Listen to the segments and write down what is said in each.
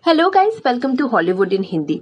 Hello guys, welcome to Hollywood in Hindi.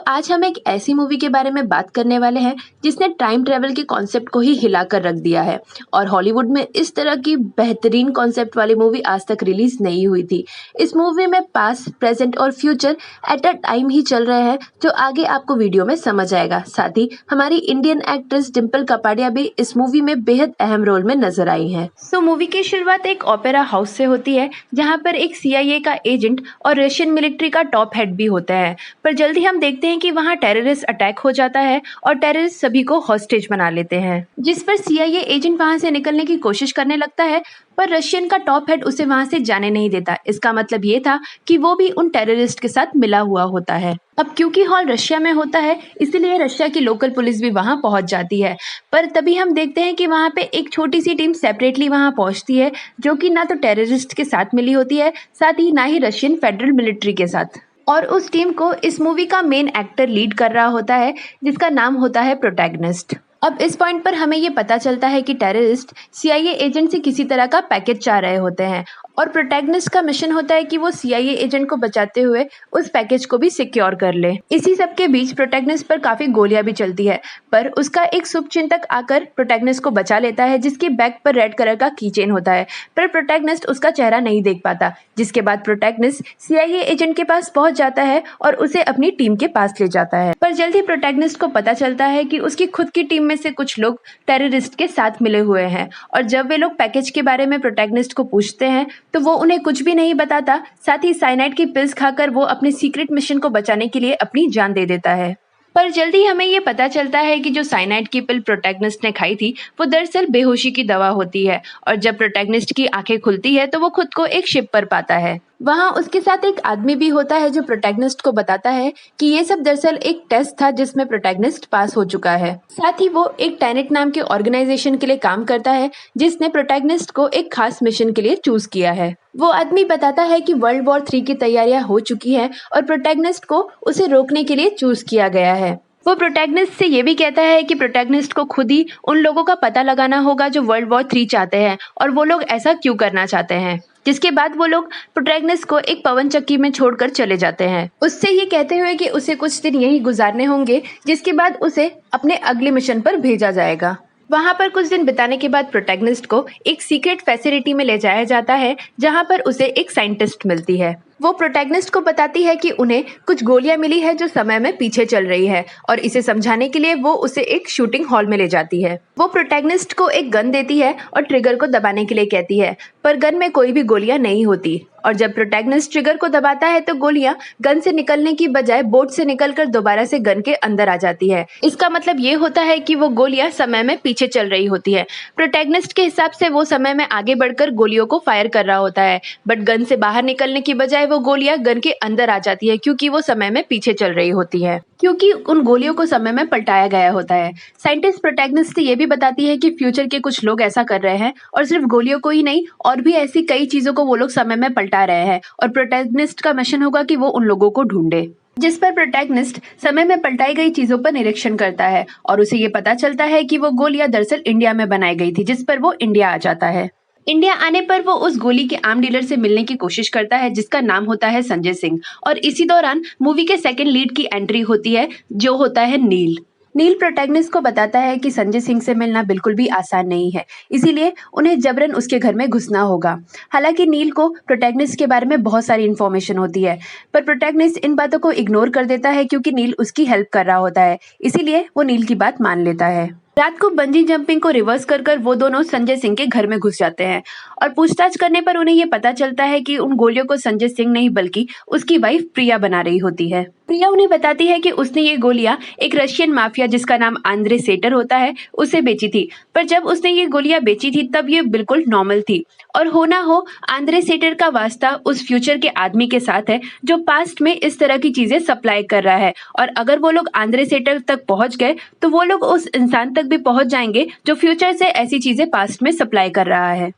आज हम एक ऐसी मूवी के बारे में बात करने वाले हैं जिसने टाइम ट्रेवल के कॉन्सेप्ट को ही हिला कर रख दिया है। और हॉलीवुड में इस तरह की बेहतरीन कॉन्सेप्ट वाली मूवी आज तक रिलीज नहीं हुई थी। इस मूवी में पास्ट, प्रेजेंट और फ्यूचर एट अ टाइम ही चल रहे हैं, जो आगे आपको वीडियो में समझ आएगा। साथ ही हमारी इंडियन एक्ट्रेस डिम्पल कपाड़िया भी इस मूवी में बेहद अहम रोल में नजर आई है। मूवी की शुरुआत एक ओपेरा हाउस से होती है, जहाँ पर एक CIA का एजेंट और रशियन मिलिट्री का टॉप हेड भी होता है। पर जल्दी हम देखते हैं कि वहाँ टेररिस्ट अटैक हो जाता है और टेररिस्ट सभी को हॉस्टेज बना लेते हैं, जिस पर CIA एजेंट वहाँ से निकलने की कोशिश करने लगता है, पर रशियन का टॉप हेड उसे वहाँ से जाने नहीं देता। इसका मतलब ये था कि वो भी उन टेररिस्ट के साथ मिला हुआ होता है। अब क्योंकि हॉल रशिया में होता है, इसलिए रशिया की लोकल पुलिस भी वहाँ पहुँच जाती है। पर तभी हम देखते हैं कि वहाँ पे एक छोटी सी टीम सेपरेटली वहाँ पहुँचती है, जो कि ना तो टेररिस्ट के साथ मिली होती है, साथ ही ना ही रशियन फेडरल मिलिट्री के साथ। और उस टीम को इस मूवी का मेन एक्टर लीड कर रहा होता है, जिसका नाम होता है प्रोटैगनिस्ट। अब इस पॉइंट पर हमें ये पता चलता है कि टेररिस्ट CIA एजेंट से किसी तरह का पैकेज चाह रहे होते हैं, और प्रोटैगनिस्ट का मिशन होता है कि वो CIA एजेंट को बचाते हुए उस पैकेज को भी सिक्योर कर ले। इसी सब के बीच प्रोटैगनिस्ट पर काफी गोलियां भी चलती है, पर उसका एक शुभचिंतक आकर प्रोटैगनिस्ट को बचा लेता है, जिसके बैक पर रेड कलर का कीचेन होता है। पर प्रोटैगनिस्ट उसका चेहरा नहीं देख पाता, जिसके बाद प्रोटैगनिस्ट CIA एजेंट के पास पहुंच जाता है और उसे अपनी टीम के पास ले जाता है। पर जल्दी प्रोटैगनिस्ट को पता चलता है कि उसकी खुद की टीम में से कुछ लोग टेररिस्ट के साथ मिले हुए हैं, और जब वे लोग पैकेज के बारे में प्रोटैगनिस्ट को पूछते हैं तो वो उन्हें कुछ भी नहीं बताता। साथ ही साइनाइड की पिल्स खाकर वो अपने सीक्रेट मिशन को बचाने के लिए अपनी जान दे देता है। पर जल्दी हमें ये पता चलता है कि जो साइनाइड की पिल प्रोटैगनिस्ट ने खाई थी, वो दरअसल बेहोशी की दवा होती है। और जब प्रोटैगनिस्ट की आंखें खुलती है तो वो खुद को एक शिप पर पाता है। वहाँ उसके साथ एक आदमी भी होता है, जो प्रोटैगनिस्ट को बताता है कि ये सब दरअसल एक टेस्ट था जिसमें प्रोटैगनिस्ट पास हो चुका है। साथ ही वो एक टेनेट नाम के ऑर्गेनाइजेशन के लिए काम करता है, जिसने प्रोटैगनिस्ट को एक खास मिशन के लिए चूज किया है। वो आदमी बताता है कि वर्ल्ड वॉर 3 की तैयारियां हो चुकी हैं और प्रोटैगनिस्ट को उसे रोकने के लिए चूज किया गया है। वो प्रोटैगनिस्ट से ये भी कहता है कि प्रोटैगनिस्ट को खुद ही उन लोगों का पता लगाना होगा जो वर्ल्ड वॉर 3 चाहते हैं, और वो लोग ऐसा क्यों करना चाहते हैं। जिसके बाद वो लोग प्रोटैगनिस्ट को एक पवन चक्की में छोड़कर चले जाते हैं, उससे ये कहते हुए कि उसे कुछ दिन यहीं गुजारने होंगे, जिसके बाद उसे अपने अगले मिशन पर भेजा जाएगा। वहां पर कुछ दिन बिताने के बाद प्रोटैगनिस्ट को एक सीक्रेट फैसिलिटी में ले जाया जाता है, जहां पर उसे एक साइंटिस्ट मिलती है। वो प्रोटैगनिस्ट को बताती है कि उन्हें कुछ गोलियां मिली है जो समय में पीछे चल रही है, और इसे समझाने के लिए वो उसे एक शूटिंग हॉल में ले जाती है। वो प्रोटैगनिस्ट को एक गन देती है और ट्रिगर को दबाने के लिए कहती है, पर गन में कोई भी गोलियां नहीं होती। और जब प्रोटैगनिस्ट ट्रिगर को दबाता है तो गोलियां गन से निकलने की बजाय बोर्ड से निकलकर दोबारा से गन के अंदर आ जाती है। इसका मतलब ये होता है कि वो गोलियां समय में पीछे चल रही होती है। प्रोटैगनिस्ट के हिसाब से वो समय में आगे बढ़कर गोलियों को फायर कर रहा होता है, बट गन से बाहर निकलने की बजाय वो गोलियां गन के अंदर आ जाती है, क्योंकि वो समय में पीछे चल रही होती है, क्योंकि उन गोलियों को समय में पलटाया गया होता है। साइंटिस्ट प्रोटैगनिस्ट से ये भी बताती है कि फ्यूचर के कुछ लोग ऐसा कर रहे हैं, और सिर्फ गोलियों को ही नहीं, और भी ऐसी कई चीजों को वो लोग समय में पलटा रहे हैं, और प्रोटैगनिस्ट का मिशन होगा कि वो उन लोगों को ढूंढे। जिस पर प्रोटैगनिस्ट समय में पलटाई गई चीजों पर निरीक्षण करता है, और उसे ये पता चलता है कि वो गोलियां दरअसल इंडिया में बनाई गई थी, जिस पर वो इंडिया आ जाता है। इंडिया आने पर वो उस गोली के आर्म डीलर से मिलने की कोशिश करता है, जिसका नाम होता है संजय सिंह। और इसी दौरान मूवी के सेकंड लीड की एंट्री होती है, जो होता है नील। नील प्रोटैगनिस्ट को बताता है कि संजय सिंह से मिलना बिल्कुल भी आसान नहीं है, इसीलिए उन्हें जबरन उसके घर में घुसना होगा। हालांकि नील को प्रोटैगनिस्ट के बारे में बहुत सारी इन्फॉर्मेशन होती है, पर प्रोटैगनिस्ट इन बातों को इग्नोर कर देता है, क्योंकि नील उसकी हेल्प कर रहा होता है, इसीलिए वो नील की बात मान लेता है। रात को बंजी जंपिंग को रिवर्स कर वो दोनों संजय सिंह के घर में घुस जाते हैं, और पूछताछ करने पर उन्हें ये पता चलता है कि उन गोलियों को संजय सिंह नहीं बल्कि उसकी वाइफ प्रिया बना रही होती है। प्रिया उन्हें बताती है कि उसने ये गोलियां एक रशियन माफिया, जिसका नाम आंद्रे सेटर होता है, उसे बेची थी। पर जब उसने ये गोलियां बेची थी तब ये बिल्कुल नॉर्मल थी, और हो ना हो आंद्रे सेटर का वास्ता उस फ्यूचर के आदमी के साथ है, जो पास्ट में इस तरह की चीजें सप्लाई कर रहा है। और अगर वो लोग आंद्रे सेटर तक पहुंच गए तो वो लोग उस इंसान तक भी पहुंच जाएंगे जो फ्यूचर से ऐसी चीजें पास्ट में सप्लाई कर रहा है।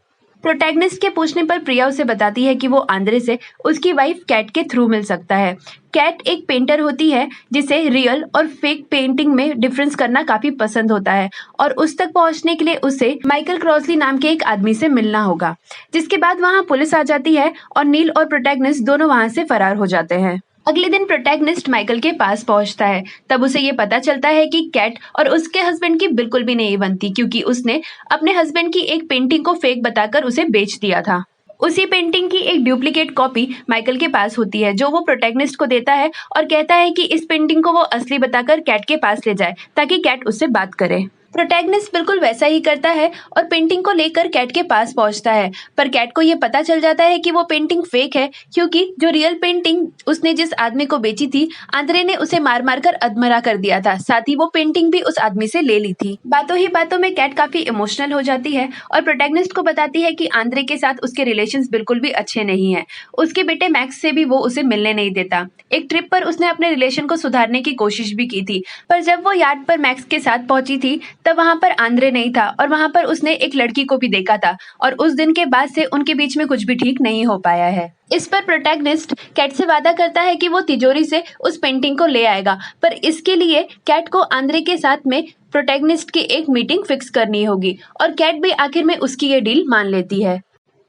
प्रोटैगनिस्ट के पूछने पर प्रिया उसे बताती है कि वो आंद्रे से उसकी वाइफ कैट के थ्रू मिल सकता है। कैट एक पेंटर होती है, जिसे रियल और फेक पेंटिंग में डिफरेंस करना काफी पसंद होता है, और उस तक पहुंचने के लिए उसे माइकल क्रॉसली नाम के एक आदमी से मिलना होगा। जिसके बाद वहां पुलिस आ जाती है और नील और प्रोटैगनिस्ट दोनों वहां से फरार हो जाते हैं। अगले दिन प्रोटैगनिस्ट माइकल के पास पहुंचता है। तब उसे ये पता चलता है कि कैट और उसके हस्बैंड की बिल्कुल भी नहीं बनती, क्योंकि उसने अपने हस्बैंड की एक पेंटिंग को फेक बताकर उसे बेच दिया था। उसी पेंटिंग की एक डुप्लीकेट कॉपी माइकल के पास होती है, जो वो प्रोटैगनिस्ट को देता है और कहता है कि इस पेंटिंग को वो असली बताकर कैट के पास ले जाए ताकि कैट उससे बात करे। प्रोटैगनिस्ट बिल्कुल वैसा ही करता है और पेंटिंग को लेकर कैट के पास पहुंचता है, पर कैट को ये पता चल जाता है कि वो पेंटिंग फेक है, क्योंकि जो रियल पेंटिंग उसने जिस आदमी को बेची थी, आंद्रे ने उसे मार मार कर अधमरा कर दिया था। साथ ही वो पेंटिंग भी उस आदमी से ले ली थी। बातों ही बातों में कैट काफी इमोशनल हो जाती है और प्रोटैगनिस्ट को बताती है कि आंद्रे के साथ उसके रिलेशंस बिल्कुल भी अच्छे नहीं है। उसके बेटे मैक्स से भी वो उसे मिलने नहीं देता। एक ट्रिप पर उसने अपने रिलेशन को सुधारने की कोशिश भी की थी, पर जब वो यार्ड पर मैक्स के साथ पहुंची थी तब वहां पर आंद्रे नहीं था और वहां पर उसने एक लड़की को भी देखा था, और उस दिन के बाद से उनके बीच में कुछ भी ठीक नहीं हो पाया है। इस पर प्रोटैगनिस्ट कैट से वादा करता है कि वो तिजोरी से उस पेंटिंग को ले आएगा, पर इसके लिए कैट को आंद्रे के साथ में प्रोटैगनिस्ट की एक मीटिंग फिक्स करनी होगी, और कैट भी आखिर में उसकी ये डील मान लेती है।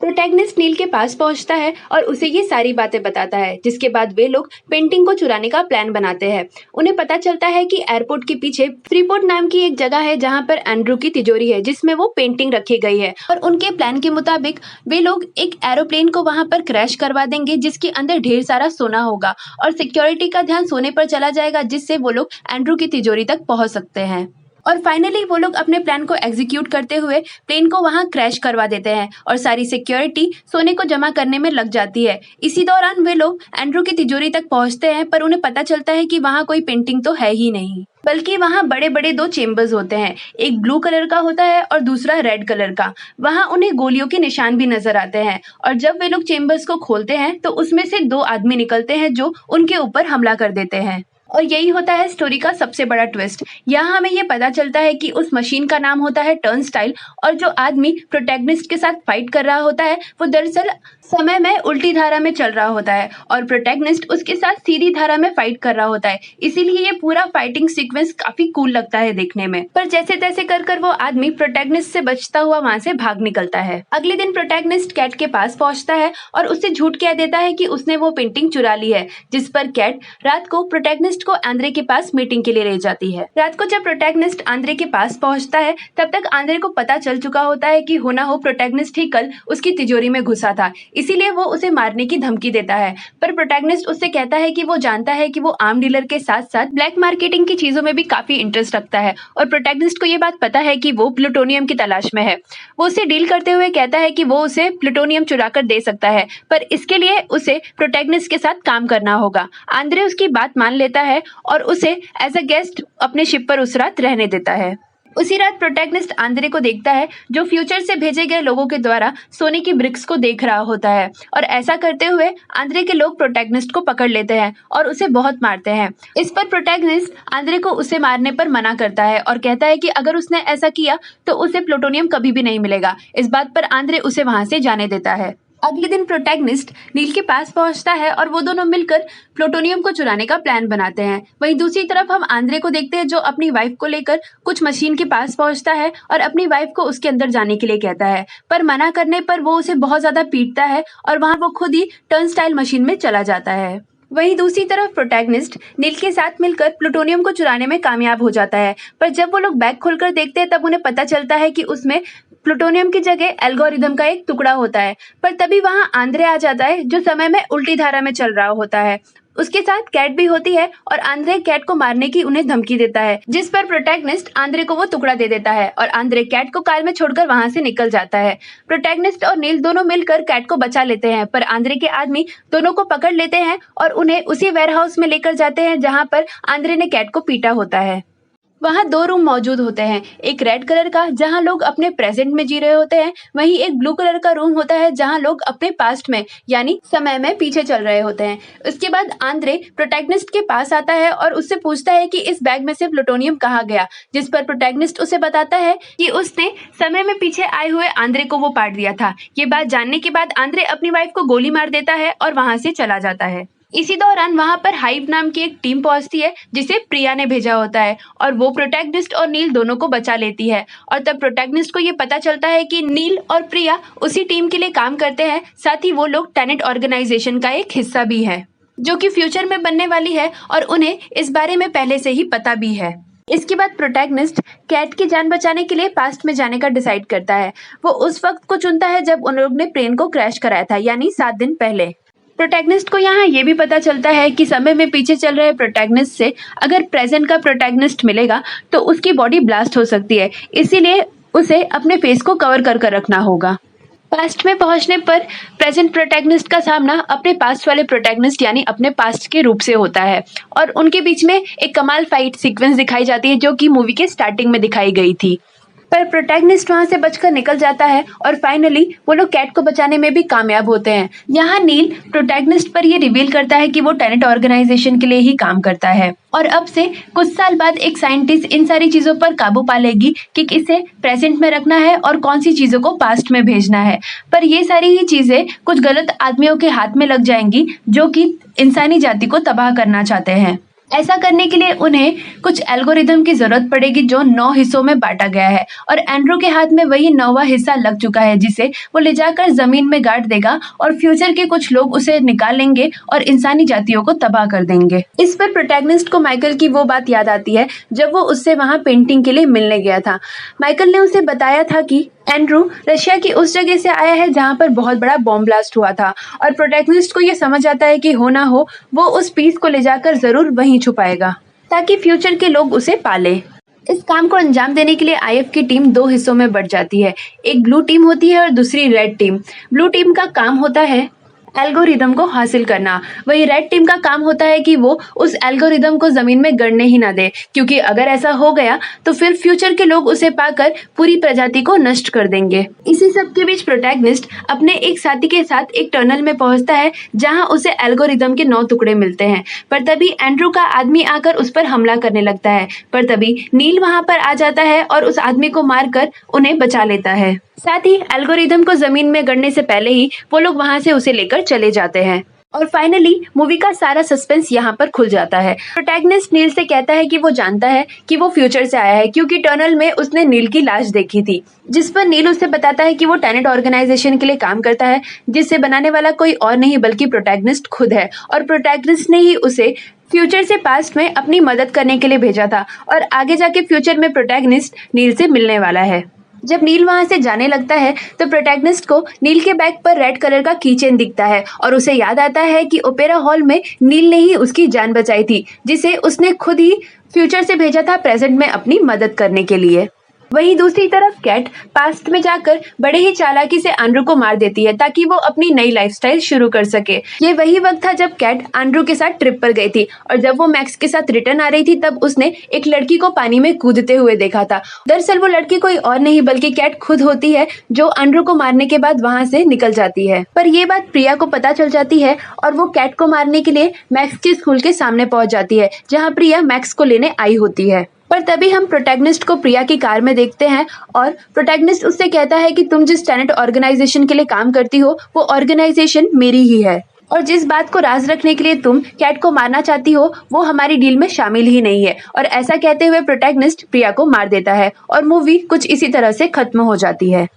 प्रोटैगनिस्ट नील के पास पहुंचता है और उसे ये सारी बातें बताता है, जिसके बाद वे लोग पेंटिंग को चुराने का प्लान बनाते हैं। उन्हें पता चलता है कि एयरपोर्ट के पीछे फ्रीपोर्ट नाम की एक जगह है जहां पर एंड्रू की तिजोरी है, जिसमें वो पेंटिंग रखी गई है, और उनके प्लान के मुताबिक वे लोग एक एरोप्लेन को वहां पर क्रैश करवा देंगे, जिसके अंदर ढेर सारा सोना होगा और सिक्योरिटी का ध्यान सोने पर चला जाएगा, जिससे वो लोग एंड्रू की तिजोरी तक पहुंच सकते हैं। और फाइनली वो लोग अपने प्लान को एग्जीक्यूट करते हुए प्लेन को वहां क्रैश करवा देते हैं और सारी सिक्योरिटी सोने को जमा करने में लग जाती है। इसी दौरान वे लोग एंड्रू की तिजोरी तक पहुंचते हैं, पर उन्हें पता चलता है कि वहां कोई पेंटिंग तो है ही नहीं, बल्कि वहां बड़े बड़े दो चेम्बर्स होते हैं। एक ब्लू कलर का होता है और दूसरा रेड कलर का। वहां उन्हें गोलियों के निशान भी नजर आते हैं, और जब वे लोग चेम्बर्स को खोलते हैं तो उसमें से दो आदमी निकलते हैं जो उनके ऊपर हमला कर देते हैं। और यही होता है स्टोरी का सबसे बड़ा ट्विस्ट। यहाँ हमें ये पता चलता है कि उस मशीन का नाम होता है टर्नस्टाइल, और जो आदमी प्रोटैगनिस्ट के साथ फाइट कर रहा होता है वो दरअसल समय में उल्टी धारा में चल रहा होता है, और प्रोटैगनिस्ट उसके साथ सीधी धारा में फाइट कर रहा होता है। इसीलिए ये पूरा फाइटिंग सीक्वेंस काफी कूल लगता है देखने में। पर जैसे तैसे कर वो आदमी प्रोटैगनिस्ट से बचता हुआ वहां से भाग निकलता है। अगले दिन प्रोटैगनिस्ट कैट के पास पहुंचता है और उससे झूठ कह देता है कि उसने वो पेंटिंग चुरा ली है, जिस पर कैट रात को प्रोटैगनिस्ट को आंद्रे के पास मीटिंग के लिए ले जाती है। रात को जब प्रोटैगनिस्ट आंद्रे के पास पहुंचता है तब तक आंद्रे को पता चल चुका होता है कि हो ना हो प्रोटैगनिस्ट ही कल उसकी तिजोरी में घुसा था, इसीलिए वो उसे मारने की धमकी देता है। पर प्रोटैगनिस्ट उससे कहता है कि वो जानता है कि वो आर्म डीलर के साथ साथ ब्लैक मार्केटिंग की चीजों में भी काफी इंटरेस्ट रखता है, और प्रोटैगनिस्ट को ये बात पता है कि वो प्लूटोनियम की तलाश में है। वो उसे डील करते हुए कहता है कि वो उसे प्लूटोनियम चुरा कर दे सकता है, पर इसके लिए उसे प्रोटैगनिस्ट के साथ काम करना होगा। आंद्रे उसकी बात मान लेता है और उसे एज अ गेस्ट अपने शिप पर उस रात रहने देता है। उसी रात प्रोटैगनिस्ट आंद्रे को देखता है, जो फ्यूचर से भेजे गए लोगों के द्वारा सोने की ब्रिक्स को देख रहा होता है, और ऐसा करते हुए आंद्रे के लोग प्रोटैगनिस्ट को पकड़ लेते हैं और उसे बहुत मारते हैं। इस पर प्रोटैगनिस्ट आंद्रे को उसे मारने पर मना करता है और कहता है कि अगर उसने ऐसा किया तो उसे प्लूटोनियम कभी भी नहीं मिलेगा। इस बात पर आंद्रे उसे वहां से जाने देता है। अगले दिन प्रोटैगनिस्ट नील के पास पहुंचता है और वो दोनों मिलकर प्लूटोनियम को चुराने का प्लान बनाते हैं। वहीं दूसरी तरफ हम आंद्रे को देखते हैं, जो अपनी वाइफ को लेकर कुछ मशीन के पास पहुंचता है और अपनी वाइफ को उसके अंदर जाने के लिए कहता है, पर मना करने पर वो उसे बहुत ज्यादा पीटता है और वहां वो खुद ही टर्नस्टाइल मशीन में चला जाता है। वहीं दूसरी तरफ प्रोटैगनिस्ट नील के साथ मिलकर प्लूटोनियम को चुराने में कामयाब हो जाता है, पर जब वो लोग बैग खोलकर देखते हैं तब उन्हें पता चलता है कि उसमें प्लूटोनियम की जगह एल्गोरिदम का एक टुकड़ा होता है। पर तभी वहां आंद्रे आ जाता है, जो समय में उल्टी धारा में चल रहा होता है। उसके साथ कैट भी होती है और आंद्रे कैट को मारने की उन्हें धमकी देता है, जिस पर प्रोटैगनिस्ट आंद्रे को वो टुकड़ा दे देता है और आंद्रे कैट को कार में छोड़कर वहां से निकल जाता है। प्रोटैगनिस्ट और नील दोनों मिलकर कैट को बचा लेते हैं, पर आंद्रे के आदमी दोनों को पकड़ लेते हैं और उन्हें उसी वेयरहाउस में लेकर जाते हैं जहां पर आंद्रे ने कैट को पीटा होता है। वहाँ दो रूम मौजूद होते हैं, एक रेड कलर का जहाँ लोग अपने प्रेजेंट में जी रहे होते हैं, वहीं एक ब्लू कलर का रूम होता है जहाँ लोग अपने पास्ट में यानी समय में पीछे चल रहे होते हैं। उसके बाद आंद्रे प्रोटैगनिस्ट के पास आता है और उससे पूछता है कि इस बैग में से प्लूटोनियम कहाँ गया, जिस पर प्रोटैगनिस्ट उसे बताता है कि उसने समय में पीछे आए हुए आंद्रे को वो पाट दिया था। ये बात जानने के बाद आंद्रे अपनी वाइफ को गोली मार देता है और वहां से चला जाता है। इसी दौरान वहां पर हाइव नाम की एक टीम पहुंचती है, जिसे प्रिया ने भेजा होता है, और वो प्रोटैगनिस्ट और नील दोनों को बचा लेती है। और तब प्रोटैगनिस्ट को ये पता चलता है कि नील और प्रिया उसी टीम के लिए काम करते हैं, साथ ही वो लोग टेनेट ऑर्गेनाइजेशन का एक हिस्सा भी है। जो कि फ्यूचर में बनने वाली है और उन्हें इस बारे में पहले से ही पता भी है। इसके बाद प्रोटैगनिस्ट कैट की जान बचाने के लिए पास्ट में जाने का डिसाइड करता है। वो उस वक्त को चुनता है जब उन लोग ने प्लेन को क्रैश कराया था, यानी 7 दिन पहले। प्रोटैगनिस्ट को यहाँ ये भी पता चलता है कि समय में पीछे चल रहे प्रोटैगनिस्ट से अगर प्रेजेंट का प्रोटैगनिस्ट मिलेगा तो उसकी बॉडी ब्लास्ट हो सकती है, इसीलिए उसे अपने फेस को कवर कर कर रखना होगा। पास्ट में पहुंचने पर प्रेजेंट प्रोटैगनिस्ट का सामना अपने पास्ट वाले प्रोटैगनिस्ट यानी अपने पास्ट के रूप से होता है और उनके बीच में एक कमाल फाइट सीक्वेंस दिखाई जाती है जो कि मूवी के स्टार्टिंग में दिखाई गई थी। पर प्रोटैगनिस्ट वहां से बचकर निकल जाता है और फाइनली वो लोग कैट को बचाने में भी कामयाब होते हैं। यहाँ नील प्रोटैगनिस्ट पर ये रिवील करता है कि वो टेनेट ऑर्गेनाइजेशन के लिए ही काम करता है और अब से कुछ साल बाद एक साइंटिस्ट इन सारी चीजों पर काबू पा लेगी कि किसे प्रेजेंट में रखना है और कौन सी चीजों को पास्ट में भेजना है। पर ये सारी ही चीजें कुछ गलत आदमियों के हाथ में लग जाएंगी जो कि इंसानी जाति को तबाह करना चाहते हैं। ऐसा करने के लिए उन्हें कुछ एल्गोरिदम की जरूरत पड़ेगी जो 9 हिस्सों में बांटा गया है और एंड्रू के हाथ में वही 9वां हिस्सा लग चुका है जिसे वो ले जाकर जमीन में गाड़ देगा और फ्यूचर के कुछ लोग उसे निकाल लेंगे और इंसानी जातियों को तबाह कर देंगे। इस पर प्रोटैगनिस्ट को माइकल की वो बात याद आती है जब वो उससे वहाँ पेंटिंग के लिए मिलने गया था। माइकल ने उसे बताया था कि एंड्रू रशिया की उस जगह से आया है जहाँ पर बहुत बड़ा बॉम्ब ब्लास्ट हुआ था और प्रोटैगनिस्ट को यह समझ आता है कि हो ना हो वो उस पीस को ले जाकर जरूर वहीं छुपाएगा ताकि फ्यूचर के लोग उसे पाले। इस काम को अंजाम देने के लिए आईएफ की टीम 2 हिस्सों में बढ़ जाती है। एक ब्लू टीम होती है और दूसरी रेड टीम। ब्लू टीम का काम होता है एल्गोरिदम को हासिल करना, वही रेड टीम का काम होता है कि वो उस एल्गोरिदम को जमीन में गड़ने ही ना दे, क्योंकि अगर ऐसा हो गया तो फिर फ्यूचर के लोग उसे पाकर पूरी प्रजाति को नष्ट कर देंगे। इसी सब के बीच प्रोटैगनिस्ट अपने एक साथी के साथ एक टनल में पहुंचता है जहां उसे एल्गोरिदम के 9 टुकड़े मिलते हैं। पर तभी एंड्रू का आदमी आकर उस पर हमला करने लगता है, पर तभी नील वहां पर आ जाता है और उस आदमी को मारकर उन्हें बचा लेता है। साथ ही एल्गोरिदम को जमीन में गड़ने से पहले ही वो लोग वहां से उसे लेकर चले जाते हैं और फाइनली मूवी का सारा सस्पेंस यहाँ पर खुल जाता है। प्रोटैगनिस्ट नील से कहता है कि वो जानता है कि वो फ्यूचर से आया है क्योंकि टनल में उसने नील की लाश देखी थी, जिस पर नील उसे बताता है कि वो टेनेट ऑर्गेनाइजेशन के लिए काम करता है जिसे बनाने वाला कोई और नहीं बल्कि प्रोटैगनिस्ट खुद है और प्रोटैगनिस्ट ने ही उसे फ्यूचर से पास्ट में अपनी मदद करने के लिए भेजा था और आगे जाके फ्यूचर में प्रोटैगनिस्ट नील से मिलने वाला है। जब नील वहां से जाने लगता है तो प्रोटैगनिस्ट को नील के बैग पर रेड कलर का कीचेन दिखता है और उसे याद आता है कि ओपेरा हॉल में नील ने ही उसकी जान बचाई थी, जिसे उसने खुद ही फ्यूचर से भेजा था प्रेजेंट में अपनी मदद करने के लिए। वहीं दूसरी तरफ कैट पास्ट में जाकर बड़े ही चालाकी से एंड्रू को मार देती है ताकि वो अपनी नई लाइफस्टाइल शुरू कर सके। ये वही वक्त था जब कैट एंड्रू के साथ ट्रिप पर गई थी और जब वो मैक्स के साथ रिटर्न आ रही थी तब उसने एक लड़की को पानी में कूदते हुए देखा था। दरअसल वो लड़की कोई और नहीं बल्कि कैट खुद होती है जो एंड्रू को मारने के बाद वहाँ से निकल जाती है। पर ये बात प्रिया को पता चल जाती है और वो कैट को मारने के लिए मैक्स के स्कूल के सामने पहुंच जाती है जहाँ प्रिया मैक्स को लेने आई होती है। पर तभी हम प्रोटैगनिस्ट को प्रिया की कार में देखते हैं और प्रोटैगनिस्ट उससे कहता है कि तुम जिस टेनेट ऑर्गेनाइजेशन के लिए काम करती हो वो ऑर्गेनाइजेशन मेरी ही है और जिस बात को राज रखने के लिए तुम कैट को मारना चाहती हो वो हमारी डील में शामिल ही नहीं है। और ऐसा कहते हुए प्रोटैगनिस्ट प्रिया को मार देता है और मूवी कुछ इसी तरह से खत्म हो जाती है।